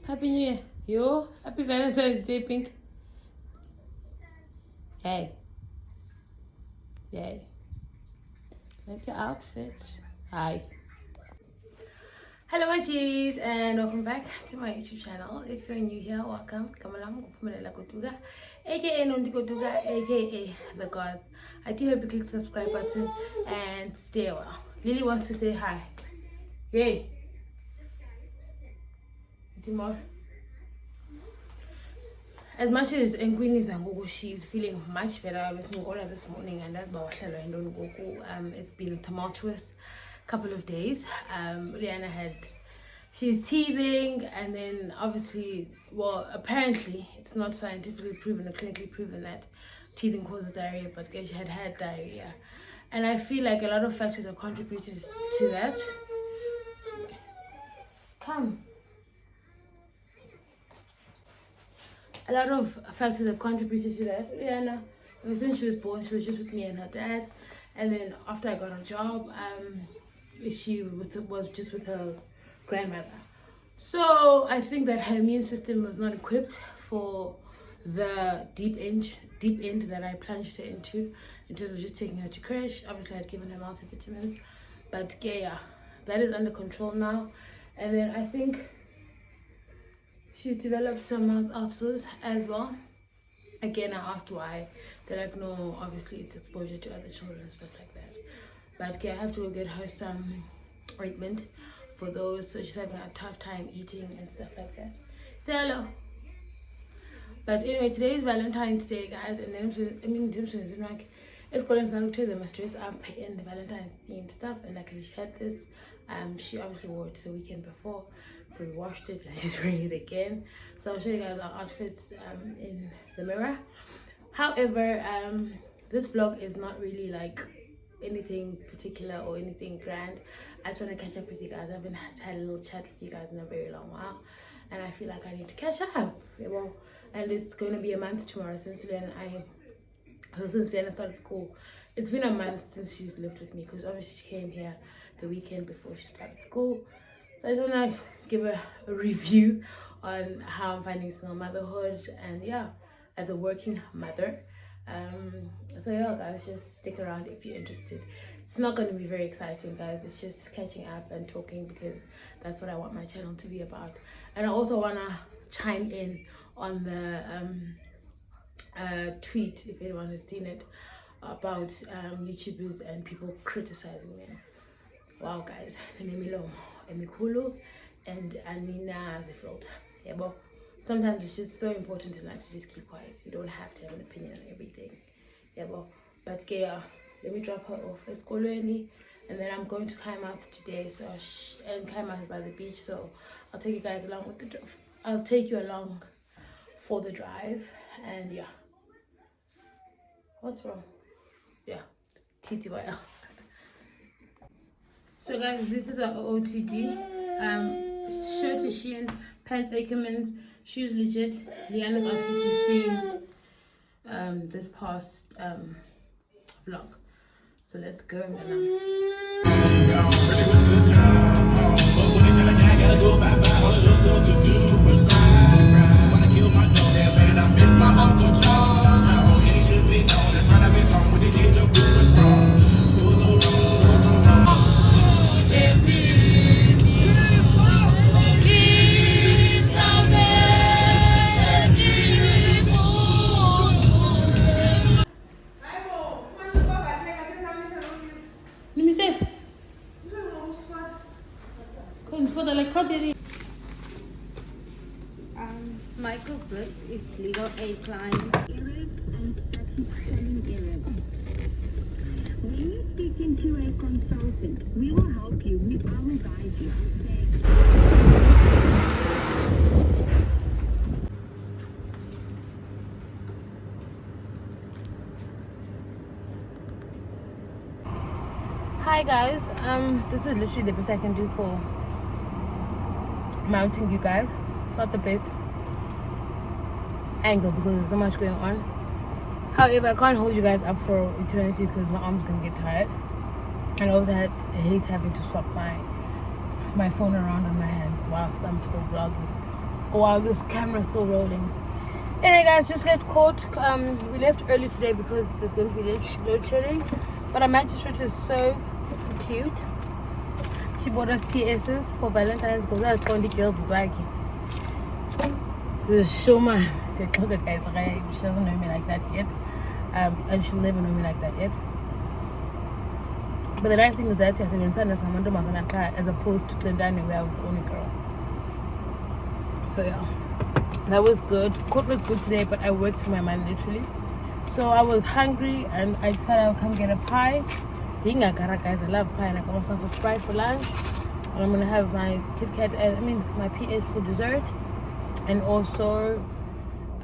Happy New Year. Yo, happy Valentine's Day, Pink. Hey. Yay. Like your outfit. Hi. Hello, my G's, and welcome back to my YouTube channel. If you're new here, welcome. Kamalam Kupumelela Kotuga, aka Nondi Kotuga, aka The Gods. I do hope you click the subscribe button and stay well. Lily wants to say hi. Yay. More. As much as Queen is Ngogo, she's feeling much better with Ngola this morning, and that's it's been a tumultuous couple of days. Liana she's teething, and then obviously, well, apparently it's not scientifically proven or clinically proven that teething causes diarrhea, but she had diarrhea, and I feel like a lot of factors have contributed to that. Come. A lot of factors have contributed to that. Rihanna, ever since she was born, she was just with me and her dad. And then after I got a job, she was just with her grandmother. So I think that her immune system was not equipped for the deep end that I plunged her into in terms of just taking her to crash. Obviously, I had given her multivitamins, but yeah, that is under control now. And then I think she developed some mouth ulcers as well. Again, I asked why. They're like, no, obviously it's exposure to other children and stuff like that. But okay, I have to go get her some ointment for those. So she's having a tough time eating and stuff like that. Say hello. But anyway, today is Valentine's Day, guys. And then like, it's going to them dress up in the Valentine's themed stuff. And like she had this. She obviously wore it the weekend before, so we washed it and she's wearing it again. So I'll show you guys our outfits in the mirror. However, this vlog is not really like anything particular or anything grand. I just want to catch up with you guys. I haven't had a little chat with you guys in a very long while, and I feel like I need to catch up. Well, and it's going to be a month tomorrow since Leanna started school. It's been a month since she's lived with me, because obviously she came here the weekend before she started school. So I just want to give a review on how I'm finding single motherhood, and yeah, as a working mother. So yeah, guys, just stick around if you're interested. It's not going to be very exciting, guys. It's just catching up and talking, because that's what I want my channel to be about. And I also want to chime in on the tweet, if anyone has seen it, about YouTubers and people criticizing them. Wow, guys, Emikulu and Anina Zifilter. Yeah, but sometimes it's just so important in life to just keep quiet. You don't have to have an opinion on everything. Yeah, but yeah, let me drop her off at school, and then I'm going to Kaimath today. So and Kaimath is by the beach, so I'll take you guys along with the drive. I'll take you along for the drive, and yeah. What's wrong? Yeah, TTYL. So guys, this is our OOTD. Shirt is Shein, pants Ackermans, shoes legit. Leanna's asked me to see this past vlog. So let's go. Michael Brooks is legal aid client. When you speak into a consultant, we will help you. We will guide you. Hi guys, this is literally the best I can do for mounting you guys. It's not the best angle because there's so much going on. However, I can't hold you guys up for eternity because my arm's gonna get tired, and also I hate having to swap my phone around on my hands whilst I'm still vlogging. while this camera is still rolling. Anyway guys, just left court. We left early today because there's going to be load shedding, but our magistrate is so cute. She bought us PSs for Valentine's because I was going to girls like this is Shoma. She doesn't know me like that yet, and she'll never know me like that yet. But the nice thing is that as opposed to Tendani where I was the only girl. So yeah, that was good. Court was good today, but I worked for my money literally. So I was hungry and I decided I would come get a pie. Guys, I love pie, and I got myself a Sprite for lunch. And I'm gonna have my Kit Kat, my PS for dessert. And also,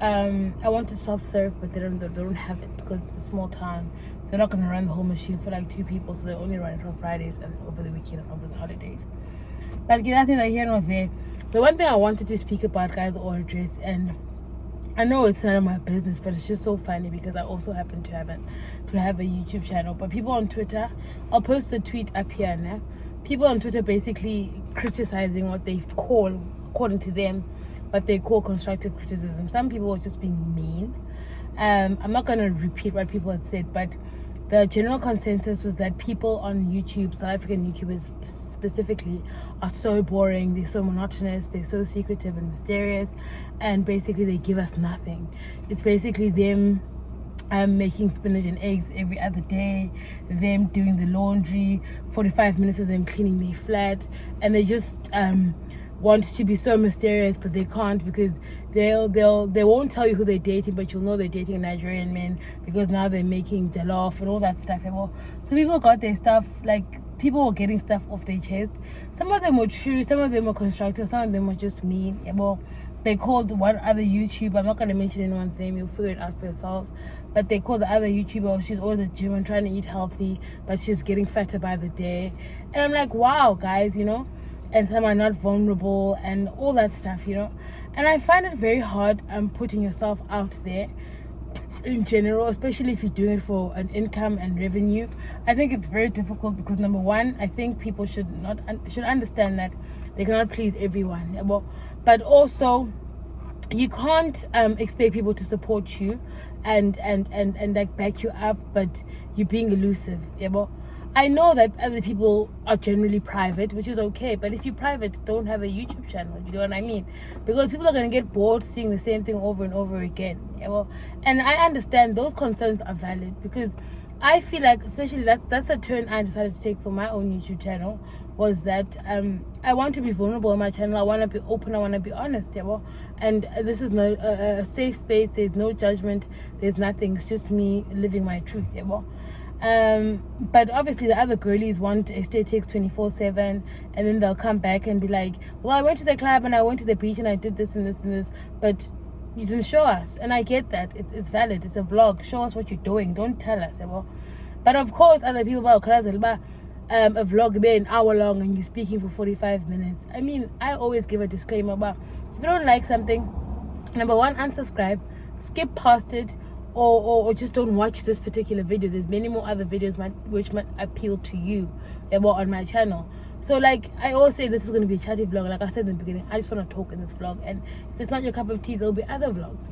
I wanted self-serve, but they don't have it because it's a small town. So they're not gonna run the whole machine for like 2 people. So they only run it on Fridays and over the weekend and over the holidays. But that's neither here nor there. The one thing I wanted to speak about, guys, or address, and I know it's none of my business, but it's just so funny because I also happen to have a YouTube channel. But people on Twitter, I'll post the tweet up here now. People on Twitter basically criticizing what they call, according to them, what they call constructive criticism. Some people are just being mean. I'm not going to repeat what people had said, but the general consensus was that people on YouTube, South African YouTubers specifically, are so boring, they're so monotonous, they're so secretive and mysterious, and basically they give us nothing. It's basically them making spinach and eggs every other day, them doing the laundry, 45 minutes of them cleaning their flat, and they just want to be so mysterious, but they can't because they won't tell you who they're dating, but you'll know they're dating Nigerian men because now they're making jollof and all that stuff. So people got their stuff, like people were getting stuff off their chest. Some of them were true, some of them were constructive, some of them were just mean. They called one other YouTuber, I'm not going to mention anyone's name, you'll figure it out for yourselves, but they called the other YouTuber, she's always at gym and trying to eat healthy, but she's getting fatter by the day. And I'm like, wow, guys, and some are not vulnerable and all that stuff, and I find it very hard putting yourself out there in general, especially if you're doing it for an income and revenue. I think it's very difficult because number one, I think people should understand that they cannot please everyone, but also you can't expect people to support you and like back you up, but you're being elusive. I know that other people are generally private, which is okay, but if you're private, don't have a YouTube channel. You know what I mean? Because people are going to get bored seeing the same thing over and over again. And I understand those concerns are valid because I feel like, especially that's the turn I decided to take for my own YouTube channel, was that I want to be vulnerable on my channel. I want to be open. I want to be honest. And this is not a safe space. There's no judgment. There's nothing. It's just me living my truth. But obviously the other girlies want aesthetics 24/7, and then they'll come back and be like, well, I went to the club and I went to the beach and I did this and this and this, but you didn't show us. And I get that, it's valid, it's a vlog, show us what you're doing, don't tell us. But of course other people a vlog be an hour long and you're speaking for 45 minutes. I mean, I always give a disclaimer, but if you don't like something, number one, unsubscribe, skip past it, or just don't watch this particular video. There's many more other videos which might appeal to you on my channel. So like I always say, this is going to be a chatty vlog. Like I said in the beginning, I just want to talk in this vlog, and if it's not your cup of tea, there'll be other vlogs,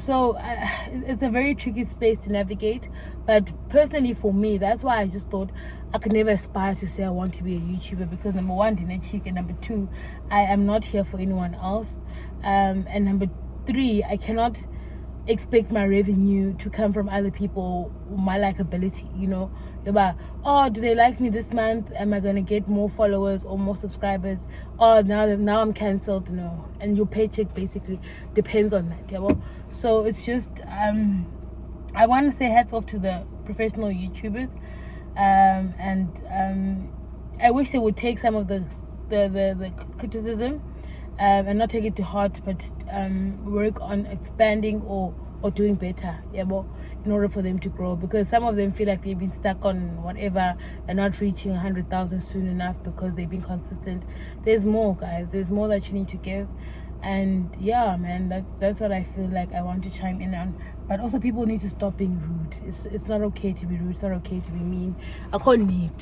so it's a very tricky space to navigate. But personally for me, that's why I just thought I could never aspire to say I want to be a YouTuber, because number one, dinner chick, and number two, I am not here for anyone else, and number three, I cannot expect my revenue to come from other people, my likability, about, oh, do they like me this month? Am I gonna get more followers or more subscribers? Oh, now I'm cancelled. No. And your paycheck basically depends on that. So it's just I want to say hats off to the professional YouTubers, and I wish they would take some of the criticism and not take it to heart, but work on expanding or doing better, in order for them to grow, because some of them feel like they've been stuck on whatever and not reaching 100,000 soon enough because they've been consistent. There's more, guys, there's more that you need to give. And yeah, man, that's what I feel like I want to chime in on. But also, people need to stop being rude. It's not okay to be rude, it's not okay to be mean. I can't need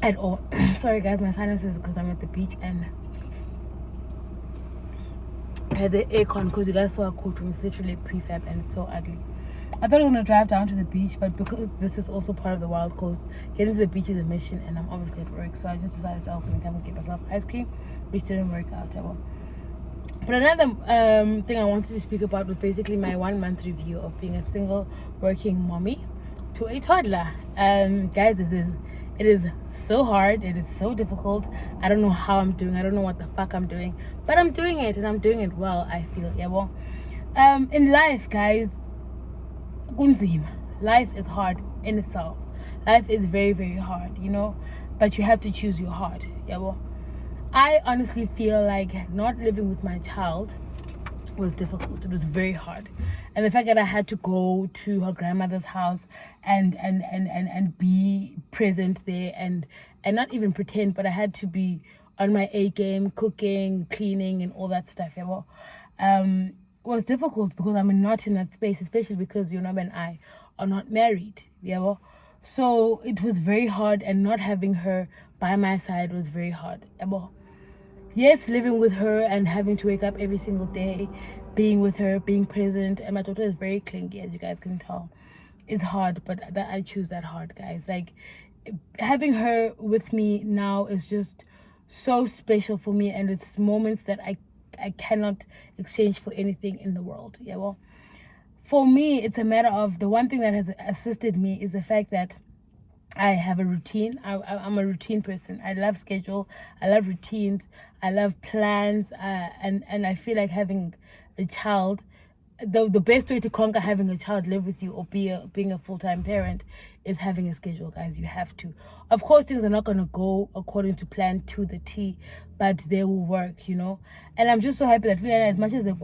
at all. Sorry guys, my sinuses, because I'm at the beach and I had the aircon because you guys saw our courtroom. It's literally prefab and it's so ugly. I thought I was gonna drive down to the beach, but because this is also part of the wild coast, getting to the beach is a mission, and I'm obviously at work, so I just decided to come and get myself ice cream, which didn't work out ever. But another thing I wanted to speak about was basically my 1 month review of being a single working mommy to a toddler. Guys, it is so hard. It is so difficult. I don't know how I'm doing. I don't know what the fuck I'm doing, but I'm doing it, and I'm doing it well, I feel. Yeah, well, in life, guys, kunzima. Life is hard in itself. Life is very, very hard, you know, but you have to choose your heart. Yeah, well, I honestly feel like not living with my child was difficult. It was very hard, and the fact that I had to go to her grandmother's house and be present there and not even pretend, but I had to be on my A game, cooking, cleaning, and all that stuff. Yeah, well, was difficult because I'm not in that space, especially because Yonab and I are not married. Yeah, well, so it was very hard, and not having her by my side was very hard. Yeah, well, yes, living with her and having to wake up every single day, being with her, being present, and my daughter is very clingy, as you guys can tell. It's hard, but that I choose that hard, guys. Like, having her with me now is just so special for me, and it's moments that I cannot exchange for anything in the world. Yeah, well, for me, it's a matter of, the one thing that has assisted me is the fact that I have a routine. I'm a routine person. I love schedule. I love routines. I love plans. And I feel like having a child, the best way to conquer having a child live with you or being a full-time parent is having a schedule, guys. You have to. Of course, things are not going to go according to plan to the T, but they will work, you know. And I'm just so happy that as much as the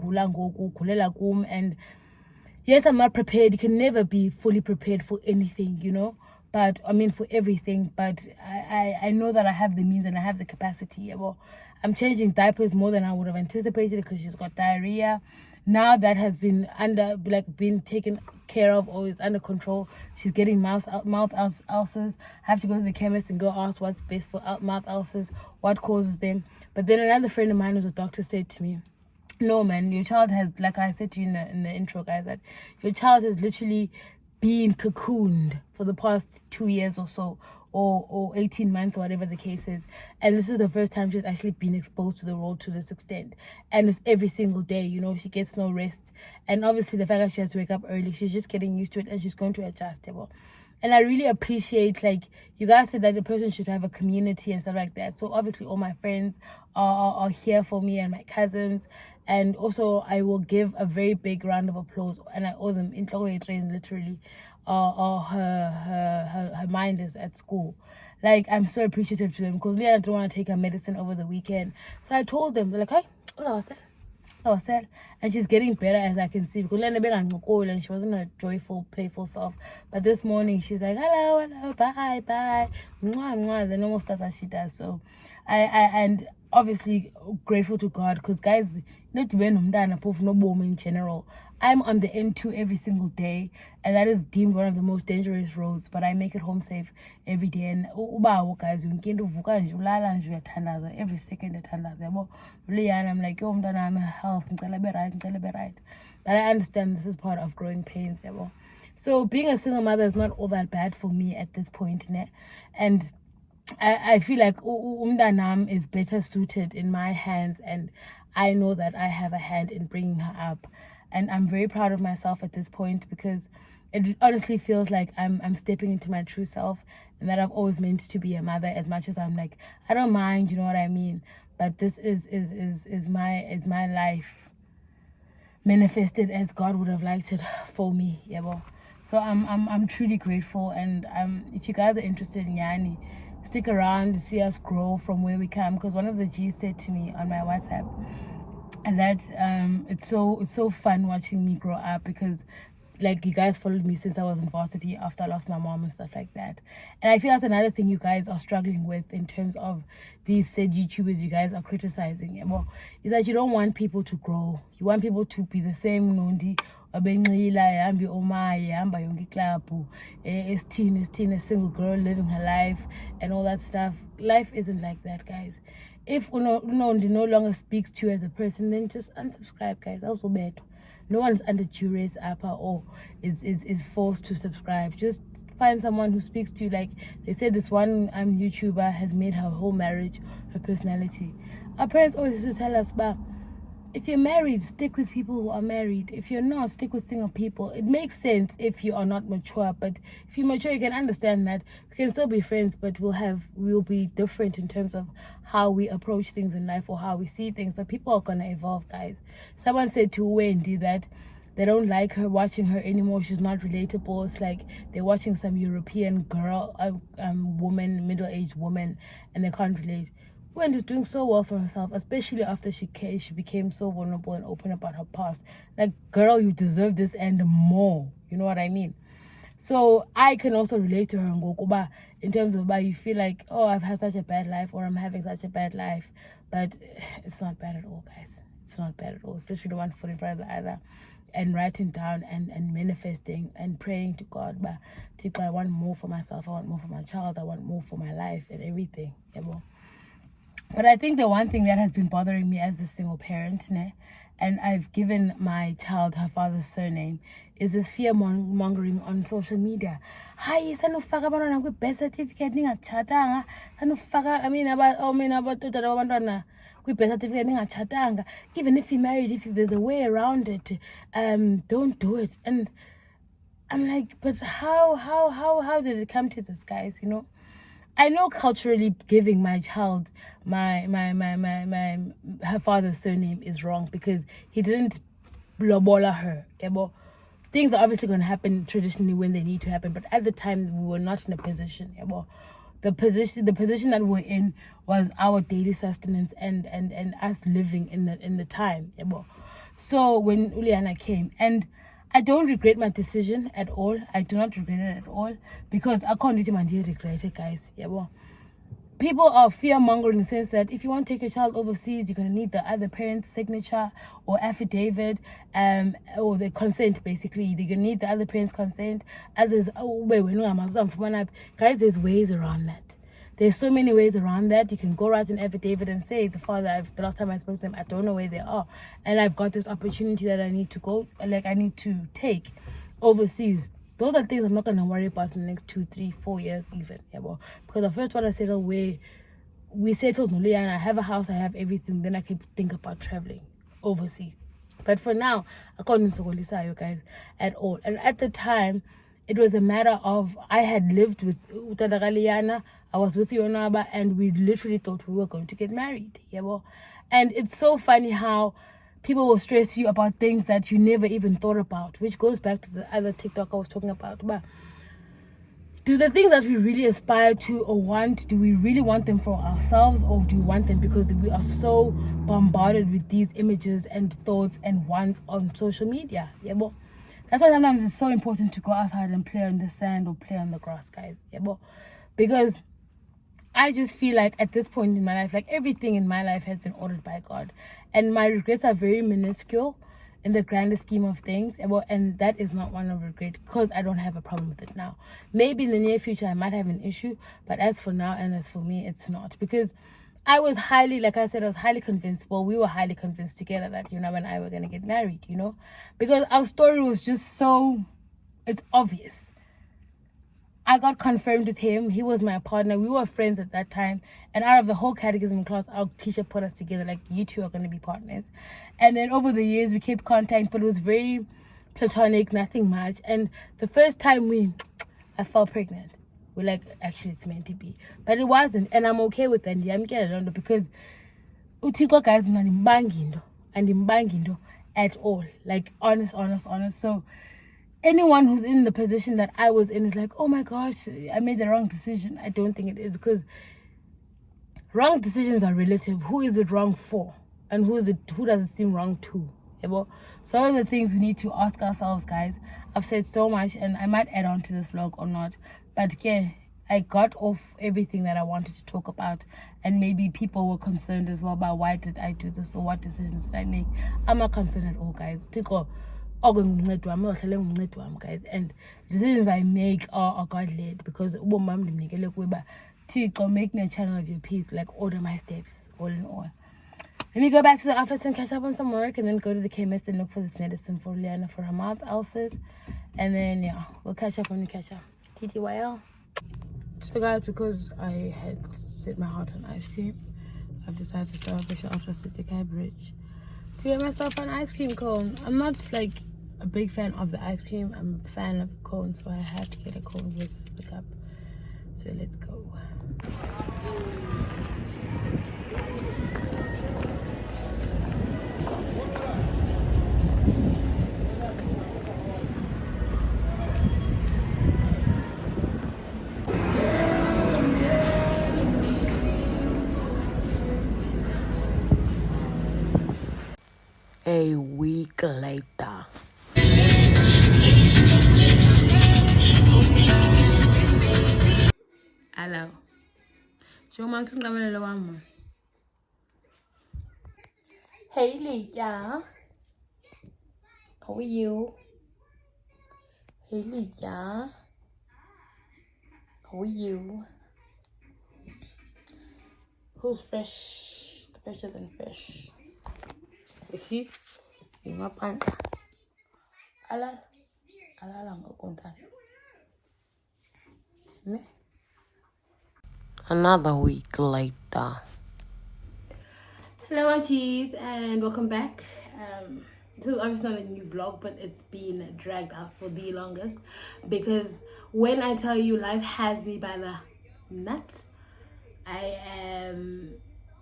and yes, I'm not prepared. You can never be fully prepared for anything, you know. But I mean, for everything. But I know that I have the means and I have the capacity. Yeah, well, I'm changing diapers more than I would have anticipated because she's got diarrhea. Now that has been been taken care of or is under control. She's getting mouth ulcers. I have to go to the chemist and go ask what's best for mouth ulcers, what causes them. But then another friend of mine who's a doctor said to me, no, man, your child has, like I said to you in the intro, guys, that your child has literally been cocooned for the past 2 years or so, or 18 months, or whatever the case is. And this is the first time she's actually been exposed to the world to this extent. And it's every single day, you know, she gets no rest. And obviously the fact that she has to wake up early, she's just getting used to it, and she's going to adjust. And I really appreciate, like, you guys said that the person should have a community and stuff like that. So obviously all my friends are here for me, and my cousins. And also I will give a very big round of applause, and I owe them in train literally. Her mind is at school. Like, I'm so appreciative to them because Leah didn't want to take her medicine over the weekend. So I told them, they're like, hey, what was that? And she's getting better, as I can see, because and she wasn't a joyful, playful self. But this morning she's like, hello, bye, mwah, mwah, the normal stuff that she does. So and obviously grateful to God, because guys, not in general, I'm on the N2 every single day, and that is deemed one of the most dangerous roads, but I make it home safe every day. And guys, every second I'm like, yo, I'm help, right. But I understand this is part of growing pains. So being a single mother is not all that bad for me at this point, and I feel like umdanam is better suited in my hands, and I know that I have a hand in bringing her up, and I'm very proud of myself at this point, because it honestly feels like I'm stepping into my true self, and that I've always meant to be a mother. As much as I'm like, I don't mind, you know what I mean, but this is my life manifested as God would have liked it for me. So I'm truly grateful, and if you guys are interested in Yani, stick around to see us grow from where we come, because one of the G's said to me on my WhatsApp, and that it's so fun watching me grow up, because like, you guys followed me since I was in varsity after I lost my mom and stuff like that. And I feel that's another thing you guys are struggling with in terms of these said YouTubers you guys are criticizing, is that you don't want people to grow. You want people to be the same nondi, a single girl living her life and all that stuff. Life isn't like that, guys. if no longer speaks to you as a person, then just unsubscribe, guys. Also bad. No one's under duress or is forced to subscribe. Just find someone who speaks to you. Like they said, this one YouTuber has made her whole marriage her personality. Our parents always used to tell us, but if you're married, stick with people who are married. If you're not, stick with single people. It makes sense if you are not mature, but if you're mature, you can understand that we can still be friends, but we'll be different in terms of how we approach things in life or how we see things. But people are gonna evolve, guys. Someone said to Wendy that they don't like her watching her anymore. She's not relatable. It's like they're watching some European girl, woman, middle-aged woman, and they can't relate. Wendy's doing so well for herself, especially after she became so vulnerable and open about her past. Like, girl, you deserve this and more. You know what I mean? So I can also relate to her and go, in terms of you feel like, oh, I've had such a bad life, or I'm having such a bad life. But it's not bad at all, guys. It's not bad at all. It's literally one foot in front of the other. And writing down and manifesting and praying to God. But I want more for myself. I want more for my child. I want more for my life and everything. Yeah, well. But I think the one thing that has been bothering me as a single parent, and I've given my child her father's surname, is this fear mongering on social media. Hi, sanufaka abantwana kwi-birth certificate ningatshatanga. Sanufaka, abantwana kwi-birth certificate ningatshatanga. Even if you're married, if there's a way around it, don't do it. And I'm like, but how did it come to this, guys? You know? I know culturally giving my child her father's surname is wrong because he didn't lobola her. Things are obviously going to happen traditionally when they need to happen, but at the time we were not in a position. The position that we're in was our daily sustenance and us living in the time. So when Uliana came, and I don't regret my decision at all. I do not regret it at all because I can't regret it, guys. People are fear-mongering in the sense that if you want to take your child overseas, you're going to need the other parent's signature or affidavit, or the consent, basically. You're going to need the other parent's consent. Others, guys, there's ways around that. There's so many ways around that. You can go write an affidavit and say, the last time I spoke to them, I don't know where they are. And I've got this opportunity that I need to go, I need to take overseas. Those are things I'm not going to worry about in the next 2, 3, 4 years even. Because I first want to settle where we settled, and I have a house, I have everything. Then I can think about traveling overseas. But for now, I can't you guys at all. And at the time, it was a matter of, I had lived with Utadagaliana, I was with Yonaba, and we literally thought we were going to get married. And it's so funny how people will stress you about things that you never even thought about, which goes back to the other TikTok I was talking about. But do the things that we really aspire to or want, do we really want them for ourselves, or do we want them because we are so bombarded with these images and thoughts and wants on social media? That's why sometimes it's so important to go outside and play on the sand or play on the grass, guys. Because I just feel like at this point in my life, like everything in my life has been ordered by God. And my regrets are very minuscule in the grander scheme of things. And that is not one of regret because I don't have a problem with it now. Maybe in the near future I might have an issue. But as for now and as for me, it's not. Because I was highly convinced. Well, we were highly convinced together that, and I were going to get married, Because our story was just so, it's obvious. I got confirmed with him. He was my partner. We were friends at that time. And out of the whole catechism class, our teacher put us together. Like, you two are going to be partners. And then over the years, we kept contact. But it was very platonic, nothing much. And the first time I fell pregnant. We're like, actually, it's meant to be. But it wasn't. And I'm okay with that. I'm getting around because Utiko guys, and at all. Like, honest. So anyone who's in the position that I was in is like, oh my gosh, I made the wrong decision. I don't think it is, because wrong decisions are relative. Who is it wrong for? And who does it seem wrong to? So those are the things we need to ask ourselves, guys. I've said so much, and I might add on to this vlog or not. But yeah, I got off everything that I wanted to talk about. And maybe people were concerned as well about why did I do this or what decisions did I make. I'm not concerned at all, guys. Guys, and decisions I make are God-led, because make me a channel of your peace, like order my steps, all in all. Let me go back to the office and catch up on some work, and then go to the chemist and look for this medicine for Liana for her mouth ulcers. And then, yeah, we'll catch up when we catch up. TTYL. So, guys, because I had set my heart on ice cream, I've decided to start with the Ultra City Bridge to get myself an ice cream cone. I'm not, like, a big fan of the ice cream. I'm a fan of the cone, so I have to get a cone versus the cup. So, let's go. A week later. Hello. Show my tongue coming along. Hey, Lisa. How are you? Hey, Lisa. How are you? Who's fresh? Fresher than fresh. You see? In my pants. Ala lang kontan. Another week later. Hello, my cheese, and welcome back. This is obviously not a new vlog, but it's been dragged out for the longest because when I tell you life has me by the nuts, I am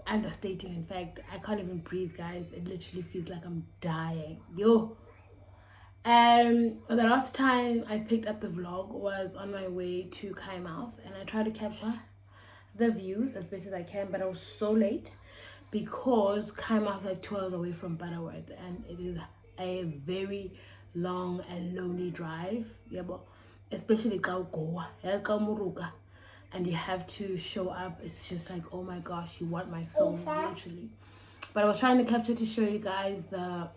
understating. In fact, I can't even breathe, guys. It literally feels like I'm dying. Yo. The last time I picked up the vlog was on my way to Kaimouth, and I tried to capture the views as best as I can, but I was so late because Kaimouth is like 2 hours away from Butterworth, and it is a very long and lonely drive. Yeah, but especially Goa, and you have to show up. It's just like, oh my gosh, you want my soul, literally. But I was trying to capture to show you guys the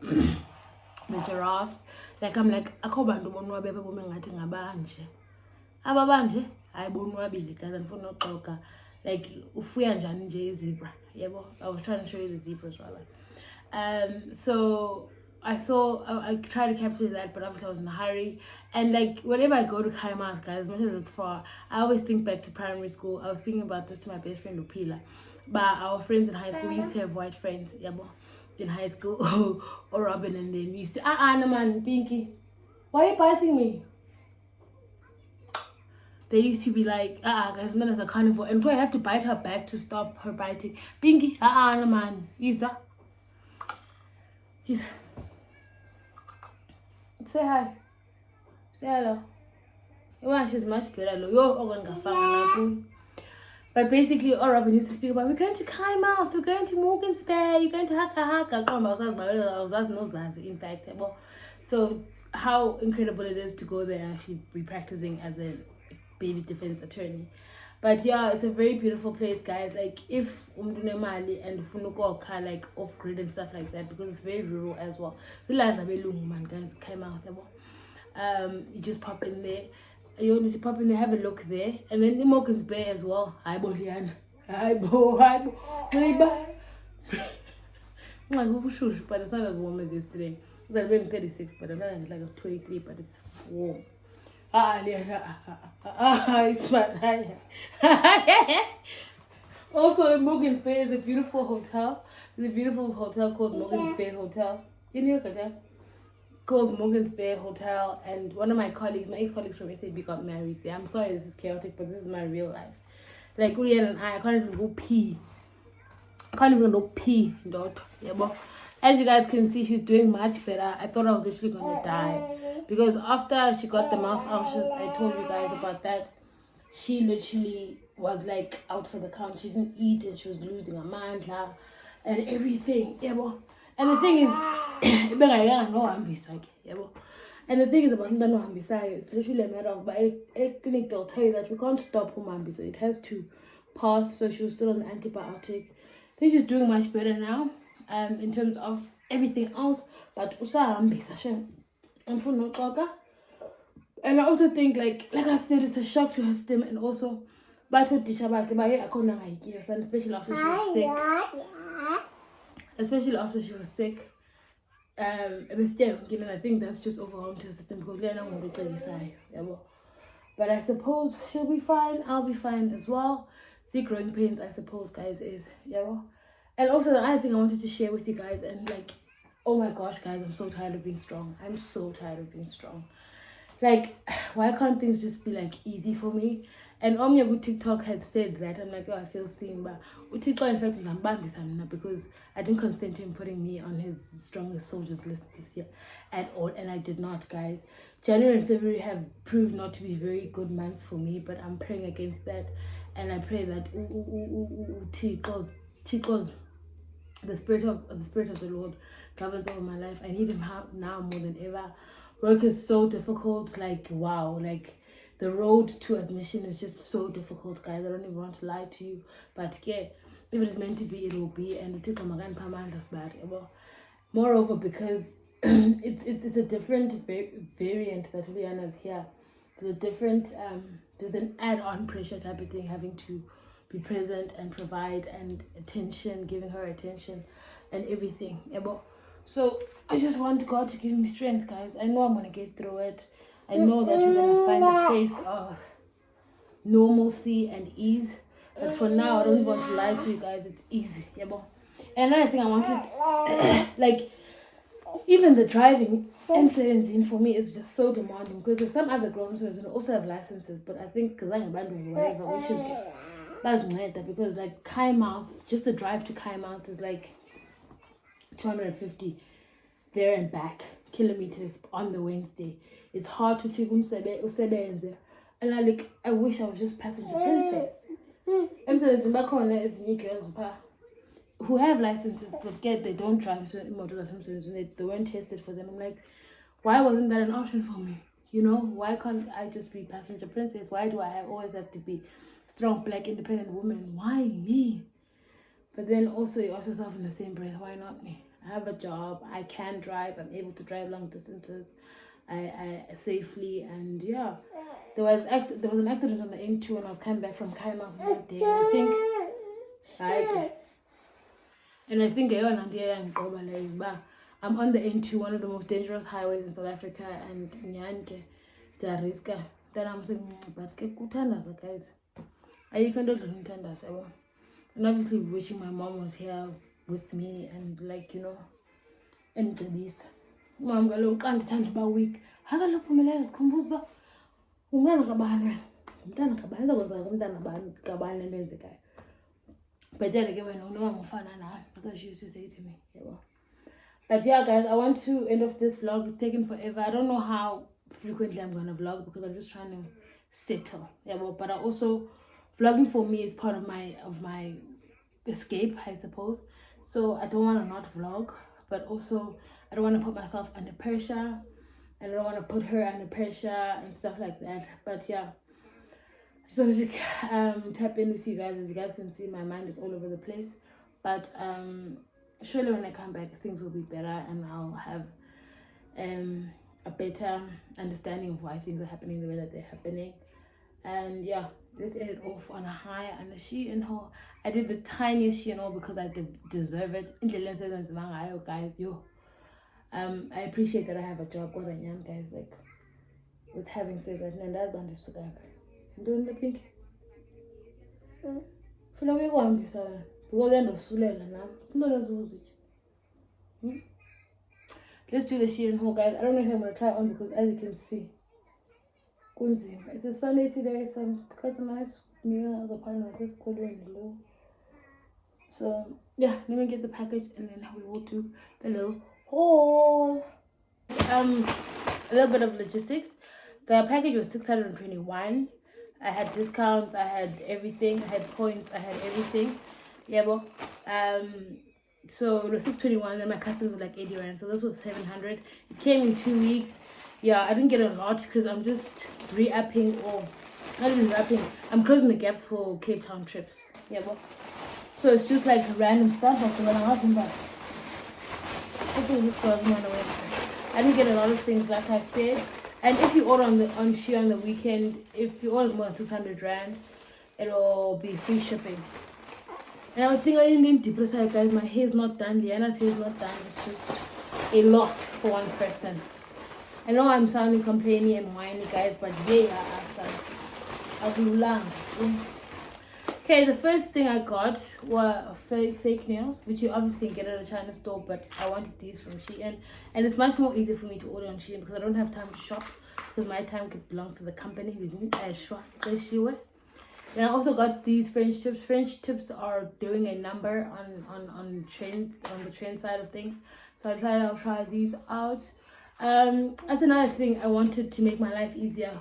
the giraffes. Like, I'm like, akho bantu bonwabe bome ngathi ngabanje ababanje ayibonwabile guys, andifuna uxoka. Like, ufuya njani nje izebra, yebo. I was trying to show you the zebras rather. So I tried to capture that, but obviously I was in a hurry. And like, whenever I go to Kaimouth, guys, as much as it's far, I always think back to primary school. I was speaking about this to my best friend Upila, but our friends in high school, we used to have white friends, yebo, in high school. Or Robin and them used to man, Pinky, why are you biting me? They used to be like, guys, man, as a carnivore, and so I have to bite her back to stop her biting. Pinky, man, Isa. Say hi. Say hello. She's much better. But basically, all Robin used to speak about, we're going to Kaimouth, we're going to Morgan's Bay, you're going to Haka. In fact, well, so how incredible it is to go there and actually be practicing as a baby defense attorney. But yeah, it's a very beautiful place, guys. Like, if Mali and Funuko are like off grid and stuff like that, because it's very rural as well. So guys, came out. You just pop in there. You only pop in there, have a look there, and then the Morgan's Bay as well. Hi, Bolian. Hi, Bo. But it's not as warm as yesterday. It's like 36, but I'm like a 23, but it's warm. It's fun. Also, in Morgan's Bay is a beautiful hotel. There's a beautiful hotel called Morgan's Bay Hotel. Called Morgan's Bay Hotel, and one of my colleagues, my ex-colleagues from SAB, got married there. I'm sorry this is chaotic, but this is my real life. Like, Uriel and I can't even go pee. Yeah, but as you guys can see, she's doing much better. I thought I was literally gonna die because after she got the mouth ulcers, I told you guys about that. She literally was like out for the count. She didn't eat and she was losing her mind and everything. Yeah, but and the thing is, and the thing is about it's literally a matter of, by a clinic they'll tell you that we can't stop Humambi, so it has to pass. So she was still on the antibiotic. I think she's doing much better now, in terms of everything else. But and I also think, like I said, it's a shock to her stem, and also But uthisha bakhe baye akhona ngayityiyo son, especially after she was sick. Especially after she was sick. And I think that's just overwhelmed her system because but I suppose she'll be fine. I'll be fine as well. See, growing pains, I suppose, guys, is and also the other thing I wanted to share with you guys, and like, oh my gosh, guys, I'm so tired of being strong. I'm so tired of being strong. Like, why can't things just be like easy for me? And Omnia Good TikTok had said that. I'm like, oh, I feel seen, but TikTok in fact is I'm because I didn't consent to him putting me on his strongest soldiers list this year at all, and I did not, guys. January and February have proved not to be very good months for me, but I'm praying against that, and I pray that Tikos, the spirit of the Lord governs over my life. I need him now more than ever. Work is so difficult, like wow, like the road to admission is just so difficult, guys. I don't even want to lie to you, but yeah, if it is meant to be, it will be. And moreover, because it's a different variant that Rihanna's here. There's a different there's an add-on pressure type of thing, having to be present and provide and attention, giving her attention and everything. So I just want God to give me strength, guys. I know I'm gonna get through it. I know that we're gonna find a place of normalcy and ease. But for now, I don't want to lie to you guys. It's easy, And another thing I wanted, like, even the driving M17 for me is just so demanding because there's some other girls who also have licenses, but I think because I'm abandoned or whatever, which is that's not that because like Kymouth, just the drive to Kymouth is like 250 there and back kilometers on the Wednesday. It's hard to figure usebenze, and I wish I was just passenger princess. M17 back home is new girls who have licenses but yet they don't drive certain motors and they weren't tested for them. I'm like, why wasn't that an option for me? Why can't I just be passenger princess? Why do I always have to be strong black independent woman? Why me? But then also you ask yourself in the same breath, why not me? I have a job, I can drive, I'm able to drive long distances I safely, and yeah, there was an accident on the N2 when I was coming back from Kymouth that day. And I think I'm on the N2, one of the most dangerous highways in South Africa, and Nyante, Dariska. Then I'm saying, but guys, I can do it. And obviously wishing my mom was here with me and and this. Mom can't stand about week. I got up from the compose ba. But then again, I'm because she used to say to me. But yeah, guys, I want to end off this vlog. It's taken forever. I don't know how frequently I'm gonna vlog because I'm just trying to settle. But I also vlogging for me is part of my escape, I suppose. So I don't want to not vlog, but also I don't want to put myself under pressure, and I don't want to put her under pressure and stuff like that. But yeah, just wanted to tap in with you guys. As you guys can see, my mind is all over the place. But surely when I come back, things will be better, and I'll have a better understanding of why things are happening the way that they're happening. And yeah, let's end it off on a high and a Shein haul. I did the tiniest Shein haul because I deserve it. Guys, I appreciate that I have a job, guys. Like, with having said that, and that's band is to that. Don't the pink. Feel like we're because then the sulela now. Let's do the Shein haul, guys. I don't know if I'm gonna try it on because as you can see, it's a Sunday today, so I'm cutting a nice meal as a partner of this color in the low. So yeah, let me get the package and then we will do the little haul. A little bit of logistics. The package was 621. I had discounts, I had everything, I had points, I had everything. So it was 621, then my customs were like 80 rand, so this was 700. It came in 2 weeks. Yeah, I didn't get a lot because I'm just re-upping, or not even wrapping. I'm closing the gaps for Cape Town trips. So it's just like random stuff. I didn't get a lot of things, like I said. And if you order on Shein on the weekend, if you order more than 600 rand, it'll be free shipping. And I think I didn't depress her, guys. My hair is not done. Liana's hair is not done. It's just a lot for one person. I know I'm sounding complaining and whiny, guys, but yeah, okay, the first thing I got were fake nails, which you obviously can get at a China store, but I wanted these from Shein, and it's much more easier for me to order on Shein because I don't have time to shop, because my time belongs to the company. And I also got these French tips. French tips are doing a number on the trend side of things, so I decided I'll try these out. That's another thing I wanted to make my life easier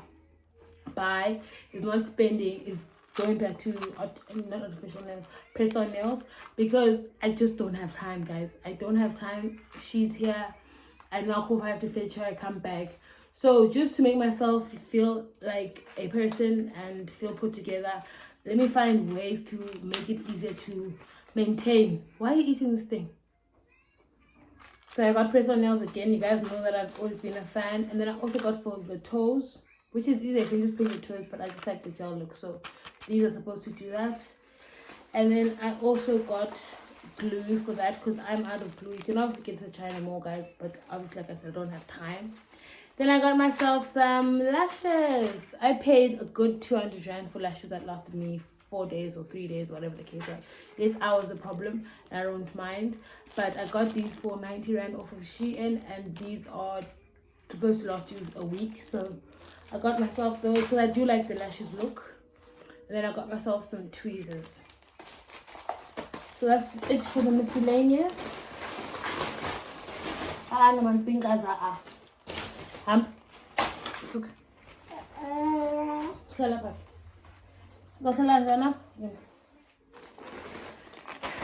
by, is not spending, is going back to not artificial nails, press on nails, because I just don't have time, guys. I don't have time. She's here. I now if I have to fetch her, I come back. So just to make myself feel like a person and feel put together, let me find ways to make it easier to maintain. Why are you eating this thing? So I got press-on nails again. You guys know that I've always been a fan. And then I also got for the toes, which is easy. I can just paint the toes, but I just like the gel look. So these are supposed to do that. And then I also got glue for that because I'm out of glue. You can obviously get to China more, guys, but obviously, like I said, I don't have time. Then I got myself some lashes. I paid a good 200 rand for lashes that lasted me 4 days or 3 days, whatever the case was. Yes, I was the problem, and I don't mind. But I got these for 90 rand off of Shein, and these are supposed to last you a week. So I got myself those because I do like the lashes look. And then I got myself some tweezers. So that's it for the miscellaneous.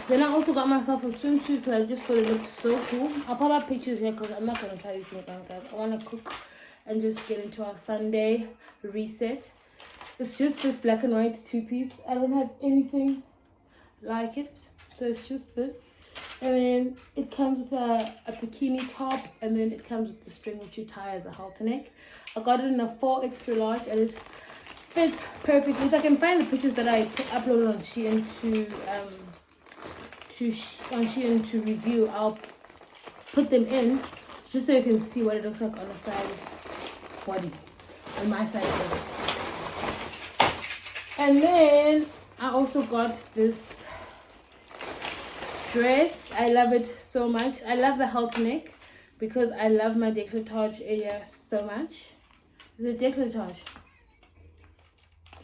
Then I also got myself a swimsuit because I just thought it looked so cool. I'll pop up pictures here because I'm not going to try this again, guys. I want to cook and just get into our Sunday reset. It's just this black and white two-piece. I don't have anything like it. So it's just this. And then it comes with a bikini top, and then it comes with the string which you tie as a halter neck. I got it in a 4 extra large, and it fits perfectly. If I can find the pictures that I uploaded on Shein to review, I'll put them in just so you can see what it looks like on the side body, on my side body. And then I also got this dress. I love it so much. I love the halter neck because I love my décolletage area so much. Is it décolletage?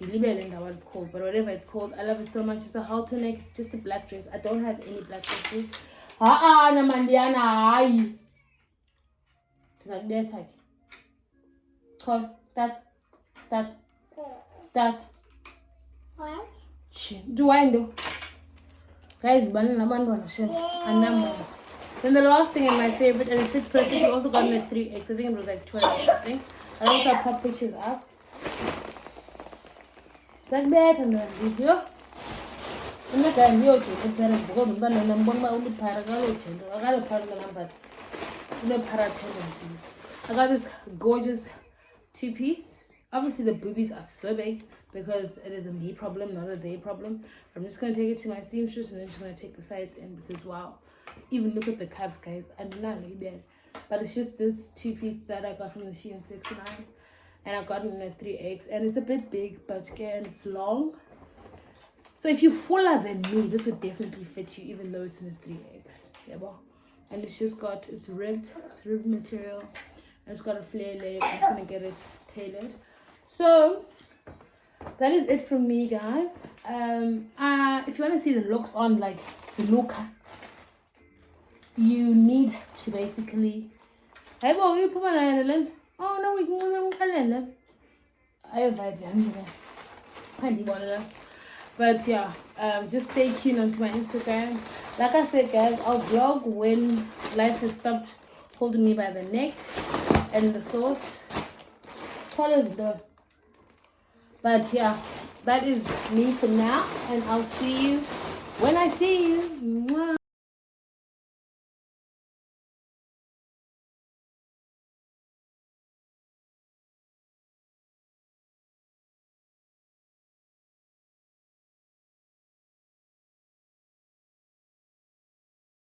I don't know what it's called, but whatever it's called, I love it so much. It's a halter neck. It's just a black dress. I don't have any black dresses. Namandiana. Like that. Call that. What? Do I know? Guys, then the last thing and my favorite, and it fits perfectly, also got me a 3X. I think it was like 12 or something. I also pop pictures up. Like that, and then video. I'm not going to do it because I'm going to I got this gorgeous two-piece. Obviously, the boobies are so big because it is a me problem, not a they problem. I'm just going to take it to my seamstress and then just going to take the sides in because, wow, even look at the calves, guys. I'm not like that. But it's just this two-piece that I got from the Shein 69. And I got it in a 3X. And it's a bit big, but again, it's long. So if you're fuller than me, this would definitely fit you, even though it's in a 3X. Yeah, well. And it's just got, it's ribbed material. And it's got a flare leg. I'm just going to get it tailored. So that is it from me, guys. If you want to see the looks on like the look, you need to basically hey boy, you put my oh no, we can I have but yeah, just stay tuned onto my Instagram. Like I said, guys, I'll vlog when life has stopped holding me by the neck and the sauce. But yeah, that is me for now, and I'll see you when I see you. Mwah.